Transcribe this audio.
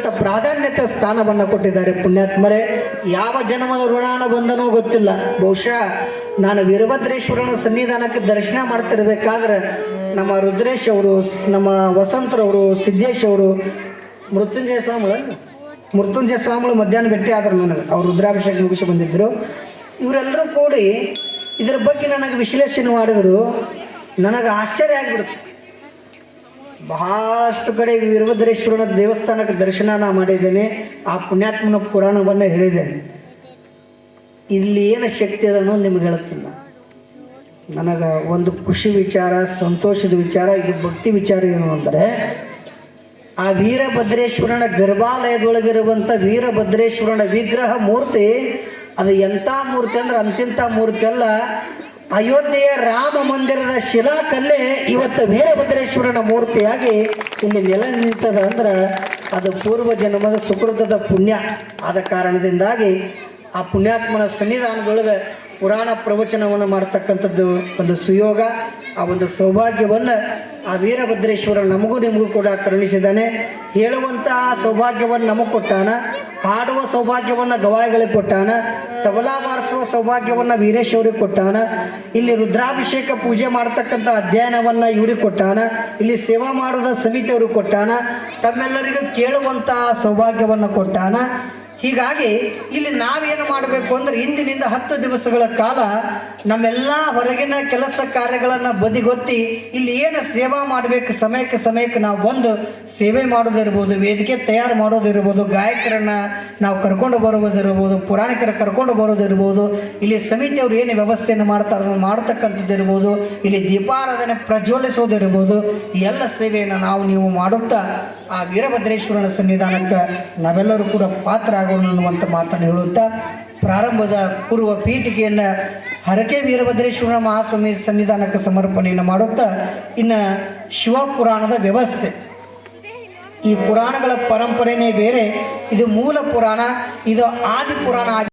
ಅತ್ಯಂತ ಪ್ರಾಧಾನ್ಯತೆ ಸ್ಥಾನವನ್ನು ಕೊಟ್ಟಿದ್ದಾರೆ ಪುಣ್ಯಾತ್ಮರೇ. ಯಾವ ಜನ್ಮದ ಋಣಾನ ಬಂದನೋ ಗೊತ್ತಿಲ್ಲ. ಬಹುಶಃ ನಾನು ವೀರಭದ್ರೇಶ್ವರನ ಸನ್ನಿಧಾನಕ್ಕೆ ದರ್ಶನ ಮಾಡ್ತಿರ್ಬೇಕಾದ್ರೆ ನಮ್ಮ ರುದ್ರೇಶ್ ಅವರು, ನಮ್ಮ ವಸಂತರವರು, ಸಿದ್ದೇಶ್ ಅವರು, ಮೃತ್ಯುಂಜಯ ಸ್ವಾಮಿಗಳು ಮಧ್ಯಾಹ್ನ ಭೇಟಿ ಆದರು ನನಗೆ. ಅವರು ರುದ್ರಾಭಿಷೇಕ ಮುಗಿಸಿ ಬಂದಿದ್ದರು. ಇವರೆಲ್ಲರೂ ಕೂಡಿ ಇದರ ಬಗ್ಗೆ ನನಗೆ ವಿಶ್ಲೇಷಣೆ ಮಾಡಿದರು. ನನಗೆ ಆಶ್ಚರ್ಯ ಆಗಿಬಿಡುತ್ತೆ. ಬಹಳಷ್ಟು ಕಡೆ ವೀರಭದ್ರೇಶ್ವರನ ದೇವಸ್ಥಾನಕ್ಕೆ ದರ್ಶನ ಮಾಡಿದ್ದೇನೆ. ಆ ಪುಣ್ಯಾತ್ಮನ ಪುರಾಣವನ್ನು ಹೇಳಿದ್ದೇನೆ. ಇಲ್ಲಿ ಏನು ಶಕ್ತಿ ಅದ ಅನ್ನೋದು ನಿಮ್ಗೆ ಹೇಳ್ತೀನಿ. ನನಗೆ ಒಂದು ಖುಷಿ ವಿಚಾರ, ಸಂತೋಷದ ವಿಚಾರ, ಇದು ಭಕ್ತಿ ವಿಚಾರ ಏನು ಅಂದರೆ, ಆ ವೀರಭದ್ರೇಶ್ವರನ ಗರ್ಭಾಲಯದೊಳಗಿರುವಂಥ ವೀರಭದ್ರೇಶ್ವರನ ವಿಗ್ರಹ ಮೂರ್ತಿ ಅದು ಎಂಥ ಮೂರ್ತಿ ಅಂದ್ರೆ ಅಂತಿಂಥ ಮೂರ್ತಿ ಅಲ್ಲ. ಅಯೋಧ್ಯೆಯ ರಾಮ ಮಂದಿರದ ಶಿಲಾಕಲ್ಲೇ ಇವತ್ತು ವೀರಭದ್ರೇಶ್ವರನ ಮೂರ್ತಿಯಾಗಿ ಇಲ್ಲಿ ನೆಲ ನಿಂತದ ಅಂದ್ರೆ ಅದು ಪೂರ್ವ ಜನ್ಮದ ಸುಕೃತದ ಪುಣ್ಯ. ಆದ ಕಾರಣದಿಂದಾಗಿ ಆ ಪುಣ್ಯಾತ್ಮನ ಸನ್ನಿಧಾನದೊಳಗೆ ಪುರಾಣ ಪ್ರವಚನವನ್ನು ಮಾಡ್ತಕ್ಕಂಥದ್ದು ಒಂದು ಸುಯೋಗ. ಆ ಒಂದು ಸೌಭಾಗ್ಯವನ್ನು ಆ ವೀರಭದ್ರೇಶ್ವರ ನಮಗೂ ನಿಮಗೂ ಕೂಡ ಕರುಣಿಸಿದ್ದಾನೆ. ಹೇಳುವಂತಹ ಸೌಭಾಗ್ಯವನ್ನು ನಮಗೆ ಕೊಟ್ಟಾನ, ಹಾಡುವ ಸೌಭಾಗ್ಯವನ್ನು ಗವಾಯಿಗಳಿಗೆ ಕೊಟ್ಟಾನ, ತಬಲಾ ಬಾರಿಸುವ ಸೌಭಾಗ್ಯವನ್ನು ವೀರೇಶ್ವರಿಗೆ ಕೊಟ್ಟಾನ, ಇಲ್ಲಿ ರುದ್ರಾಭಿಷೇಕ ಪೂಜೆ ಮಾಡ್ತಕ್ಕಂಥ ಅಧ್ಯಯನವನ್ನು ಇವ್ರಿಗೆ ಕೊಟ್ಟಾನ, ಇಲ್ಲಿ ಸೇವಾ ಮಾಡೋದ ಸಮಿತಿಯವ್ರಿಗೆ ಕೊಟ್ಟಾನ, ತಮ್ಮೆಲ್ಲರಿಗೂ ಕೇಳುವಂತಹ ಸೌಭಾಗ್ಯವನ್ನು ಕೊಟ್ಟಾನ. ಹೀಗಾಗಿ ಇಲ್ಲಿ ನಾವೇನು ಮಾಡಬೇಕು ಅಂದರೆ ಇಂದಿನಿಂದ 10 ದಿವಸಗಳ ಕಾಲ ನಮ್ಮೆಲ್ಲ ಹೊರಗಿನ ಕೆಲಸ ಕಾರ್ಯಗಳನ್ನು ಬದಿಗೊತ್ತಿ ಇಲ್ಲಿ ಏನು ಸೇವಾ ಮಾಡಬೇಕು, ಸಮಯಕ್ಕೆ ನಾವು ಬಂದು ಸೇವೆ ಮಾಡೋದಿರ್ಬೋದು, ವೇದಿಕೆ ತಯಾರು ಮಾಡೋದಿರ್ಬೋದು, ಗಾಯಕರನ್ನು ನಾವು ಕರ್ಕೊಂಡು ಬರುವುದಿರ್ಬೋದು, ಪುರಾಣಿಕರ ಕರ್ಕೊಂಡು ಬರೋದಿರ್ಬೋದು, ಇಲ್ಲಿ ಸಮಿತಿಯವರು ಏನು ವ್ಯವಸ್ಥೆಯನ್ನು ಮಾಡ್ತಾರೆ ಅದನ್ನು ಮಾಡ್ತಕ್ಕಂಥದ್ದಿರ್ಬೋದು, ಇಲ್ಲಿ ದೀಪಾರಾಧನೆ ಪ್ರಜ್ವಲಿಸೋದಿರ್ಬೋದು, ಈ ಎಲ್ಲ ಸೇವೆಯನ್ನು ನೀವು ಮಾಡುತ್ತಾ ಆ ವೀರಭದ್ರೇಶ್ವರನ ಸನ್ನಿಧಾನಕ್ಕೆ ನಾವೆಲ್ಲರೂ ಕೂಡ ಪಾತ್ರ ಆಗೋಣ ಅನ್ನುವಂಥ ಮಾತನ್ನು ಹೇಳುತ್ತಾ ಪ್ರಾರಂಭದ ಪೂರ್ವ ಪೀಠಿಕೆಯನ್ನು ಹರಕೆ ವೀರಭದ್ರೇಶ್ವರ ಮಹಾಸ್ವಾಮಿ ಸನ್ನಿಧಾನಕ್ಕೆ ಸಮರ್ಪಣೆಯನ್ನು ಮಾಡುತ್ತಾ ಇನ್ನು ಶಿವಪುರಾಣದ ವ್ಯವಸ್ಥೆ. ಈ ಪುರಾಣಗಳ ಪರಂಪರೆಯೇ ಬೇರೆ. ಇದು ಮೂಲ ಪುರಾಣ, ಇದು ಆದಿ ಪುರಾಣ.